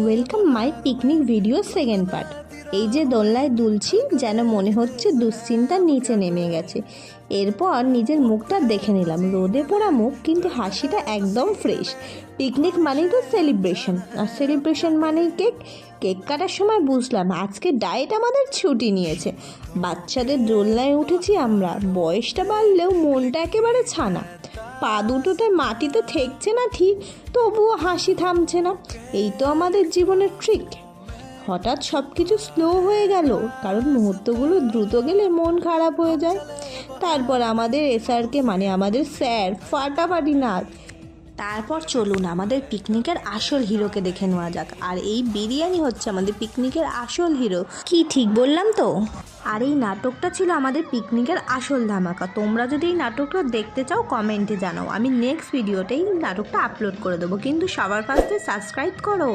Welcome my picnic video second part. এই যে দোলনায় দুলছি যেন মনে হচ্ছে দুশ্চিন্তার নিচে নেমে গেছে। এরপর নিজের মুখটা দেখে নিলাম, রোদে পোড়া মুখ কিন্তু হাসিটা একদম ফ্রেশ। পিকনিক মানেই তো সেলিব্রেশন, আর সেলিব্রেশন মানেই কেক। কেক কাটার সময় বুঝলাম আজকে ডায়েট আমাদের ছুটি নিয়েছে। বাচ্চাদের দোলনায় উঠেছি আমরা, বয়সটা বাড়লেও মনটা একেবারে ছানা। পা দুটোতে মাটিতে ঠেকছে না ঠিক, তবুও হাসি থামছে না। এই তো আমাদের জীবনের ট্রিক। হঠাৎ সব কিছু স্লো হয়ে গেল, কারণ মুহূর্তগুলো দ্রুত গেলে মন খারাপ হয়ে যায়। তারপর আমাদের এসআরকে মানে আমাদের স্যার ফাটাফাটি নাচ। তারপর চলুন আমাদের পিকনিকের আসল হিরোকে দেখে নেওয়া যাক। আর এই বিরিয়ানি হচ্ছে আমাদের পিকনিকের আসল হিরো। কি ঠিক বললাম তো? আর এই নাটকটা ছিল আমাদের পিকনিকের আসল ধামাকা। তোমরা যদি এই নাটকটা দেখতে চাও কমেন্টে জানাও, আমি নেক্সট ভিডিওতেই নাটকটা আপলোড করে দেবো, কিন্তু সবার ফার্স্টে সাবস্ক্রাইব করো।